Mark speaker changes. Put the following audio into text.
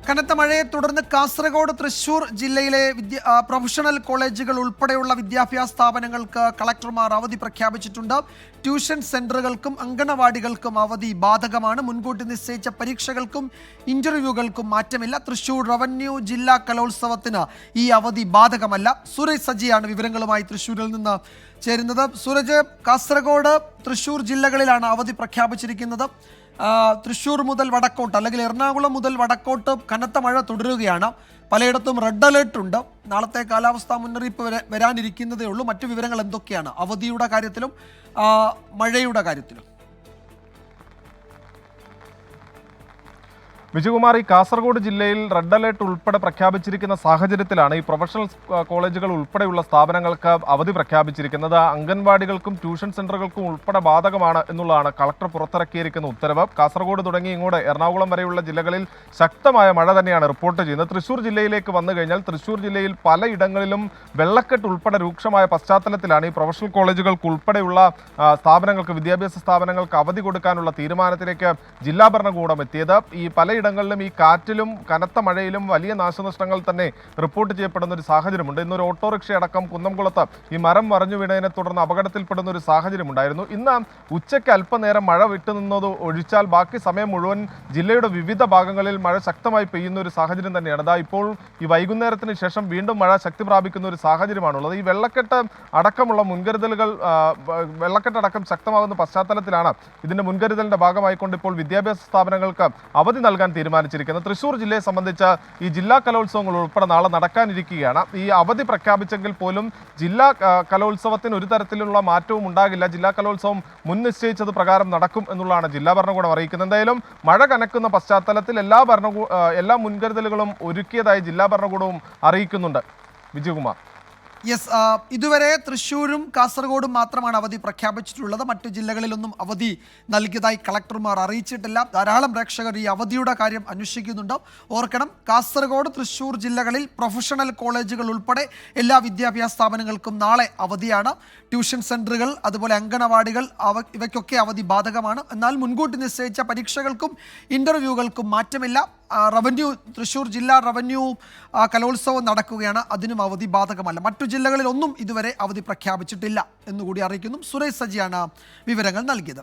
Speaker 1: കനത്ത മഴയെ തുടർന്ന് കാസർഗോഡ്, തൃശൂർ ജില്ലയിലെ പ്രൊഫഷണൽ കോളേജുകൾ ഉൾപ്പെടെയുള്ള വിദ്യാഭ്യാസ സ്ഥാപനങ്ങൾക്ക് കളക്ടർമാർ അവധി പ്രഖ്യാപിച്ചിട്ടുണ്ട്. ട്യൂഷൻ സെന്ററുകൾക്കും അംഗനവാടികൾക്കും അവധി ബാധകമാണ്. മുൻകൂട്ടി നിശ്ചയിച്ച പരീക്ഷകൾക്കും ഇന്റർവ്യൂകൾക്കും മാറ്റമില്ല. തൃശൂർ റവന്യൂ ജില്ലാ കലോത്സവത്തിന് ഈ അവധി ബാധകമല്ല. സൂരജ് സജിയാണ് വിവരങ്ങളുമായി തൃശൂരിൽ നിന്ന് ചേരുന്നത്. സൂരജ്, കാസർഗോഡ്, തൃശൂർ ജില്ലകളിലാണ് അവധി പ്രഖ്യാപിച്ചിരിക്കുന്നത്. തൃശൂർ മുതൽ വടക്കോട്ട് അല്ലെങ്കിൽ എറണാകുളം മുതൽ വടക്കോട്ട് കനത്ത മഴ തുടരുകയാണ്. പലയിടത്തും റെഡ് അലേർട്ട് ഉണ്ട്. നാളത്തെ കാലാവസ്ഥാ മുന്നറിയിപ്പ് വരാനിരിക്കുന്നതേ ഉള്ളൂ. മറ്റു വിവരങ്ങൾ എന്തൊക്കെയാണ് അവധിയുടെ കാര്യത്തിലും മഴയുടെ കാര്യത്തിലും?
Speaker 2: വിജയകുമാർ, ഈ കാസർഗോഡ് ജില്ലയിൽ റെഡ് അലേർട്ട് ഉൾപ്പെടെ പ്രഖ്യാപിച്ചിരിക്കുന്ന സാഹചര്യത്തിലാണ് ഈ പ്രൊഫഷണൽ കോളേജുകൾ ഉൾപ്പെടെയുള്ള സ്ഥാപനങ്ങൾക്ക് അവധി പ്രഖ്യാപിച്ചിരിക്കുന്നത്. അംഗൻവാടികൾക്കും ട്യൂഷൻ സെന്ററുകൾക്കും ഉൾപ്പെടെ ബാധകമാണ് എന്നുള്ളതാണ് കളക്ടർ പുറത്തിറക്കിയിരിക്കുന്ന ഉത്തരവ്. കാസർഗോഡ് തുടങ്ങി ഇങ്ങോട്ട് എറണാകുളം വരെയുള്ള ജില്ലകളിൽ ശക്തമായ മഴ തന്നെയാണ് റിപ്പോർട്ട് ചെയ്യുന്നത്. തൃശൂർ ജില്ലയിലേക്ക് വന്നു കഴിഞ്ഞാൽ തൃശൂർ ജില്ലയിൽ പലയിടങ്ങളിലും വെള്ളക്കെട്ട് ഉൾപ്പെടെ രൂക്ഷമായ പശ്ചാത്തലത്തിലാണ് ഈ പ്രൊഫഷണൽ കോളേജുകൾക്ക് ഉൾപ്പെടെയുള്ള സ്ഥാപനങ്ങൾക്ക്, വിദ്യാഭ്യാസ സ്ഥാപനങ്ങൾക്ക് അവധി കൊടുക്കാനുള്ള തീരുമാനത്തിലേക്ക് ജില്ലാ ഭരണകൂടം എത്തിയത്. ഈ പലയിടങ്ങളിലും ഈ കാറ്റിലും കനത്ത മഴയിലും വലിയ നാശനഷ്ടങ്ങൾ തന്നെ റിപ്പോർട്ട് ചെയ്യപ്പെടുന്ന ഒരു സാഹചര്യമുണ്ട്. ഇന്നൊരു ഓട്ടോറിക്ഷ അടക്കം കുന്നംകുളത്ത് ഈ മരം മറിഞ്ഞു വീണതിനെ തുടർന്ന് അപകടത്തിൽപ്പെടുന്ന ഒരു സാഹചര്യമുണ്ടായിരുന്നു. ഇന്ന് ഉച്ചയ്ക്ക് അല്പനേരം മഴ വിട്ടുനിന്നത് ഒഴിച്ചാൽ ബാക്കി സമയം മുഴുവൻ ജില്ലയുടെ വിവിധ ഭാഗങ്ങളിൽ മഴ ശക്തമായി പെയ്യുന്ന ഒരു സാഹചര്യം തന്നെയാണ്. അതാ ഇപ്പോൾ ഈ വൈകുന്നേരത്തിന് ശേഷം വീണ്ടും മഴ ശക്തി പ്രാപിക്കുന്ന ഒരു സാഹചര്യമാണുള്ളത്. ഈ വെള്ളക്കെട്ട് അടക്കമുള്ള മുൻകരുതലുകൾ, വെള്ളക്കെട്ടടക്കം ശക്തമാകുന്ന പശ്ചാത്തലത്തിലാണ് ഇതിന്റെ മുൻകരുതലിന്റെ ഭാഗമായിക്കൊണ്ട് ഇപ്പോൾ വിദ്യാഭ്യാസ സ്ഥാപനങ്ങൾക്ക് അവധി നൽകാൻ തീരുമാനിച്ചിരിക്കുന്നത്. തൃശൂർ ജില്ലയെ സംബന്ധിച്ച് ഈ ജില്ലാ കലോത്സവങ്ങൾ ഉൾപ്പെടെ നാളെ നടക്കാനിരിക്കുകയാണ്. ഈ അവധി പ്രഖ്യാപിച്ചെങ്കിൽ പോലും ജില്ലാ കലോത്സവത്തിന് ഒരു തരത്തിലുള്ള മാറ്റവും ഉണ്ടാകില്ല. ജില്ലാ കലോത്സവം മുൻ നിശ്ചയിച്ചത് പ്രകാരം നടക്കും എന്നുള്ളതാണ് ജില്ലാ ഭരണകൂടം അറിയിക്കുന്നത്. എന്തായാലും മഴ കനക്കുന്ന പശ്ചാത്തലത്തിൽ എല്ലാ മുൻകരുതലുകളും ഒരുക്കിയതായി ജില്ലാ ഭരണകൂടവും അറിയിക്കുന്നുണ്ട്. വിജയകുമാർ.
Speaker 1: യെസ്, ഇതുവരെ തൃശ്ശൂരും കാസർഗോഡും മാത്രമാണ് അവധി പ്രഖ്യാപിച്ചിട്ടുള്ളത്. മറ്റു ജില്ലകളിലൊന്നും അവധി നൽകിയതായി കളക്ടർമാർ അറിയിച്ചിട്ടില്ല. ധാരാളം പ്രേക്ഷകർ ഈ അവധിയുടെ കാര്യം അന്വേഷിക്കുന്നുണ്ട്. ഓർക്കണം, കാസർഗോഡ്, തൃശ്ശൂർ ജില്ലകളിൽ പ്രൊഫഷണൽ കോളേജുകൾ ഉൾപ്പെടെ എല്ലാ വിദ്യാഭ്യാസ സ്ഥാപനങ്ങൾക്കും നാളെ അവധിയാണ്. ട്യൂഷൻ സെന്ററുകൾ, അതുപോലെ അംഗനവാടികൾ, ഇവയ്ക്കൊക്കെ അവധി ബാധകമാണ്. എന്നാൽ മുൻകൂട്ടി നിശ്ചയിച്ച പരീക്ഷകൾക്കും ഇന്റർവ്യൂകൾക്കും മാറ്റമില്ല. തൃശ്ശൂർ ജില്ലാ റവന്യൂ കലോത്സവം നടക്കുകയാണ്. അതിനും അവധി ബാധകമല്ല. മറ്റു ജില്ലകളിലൊന്നും ഇതുവരെ അവധി പ്രഖ്യാപിച്ചിട്ടില്ല എന്നുകൂടി അറിയിക്കുന്നു. സുരേഷ് സജിയാണ് വിവരങ്ങൾ നൽകിയത്.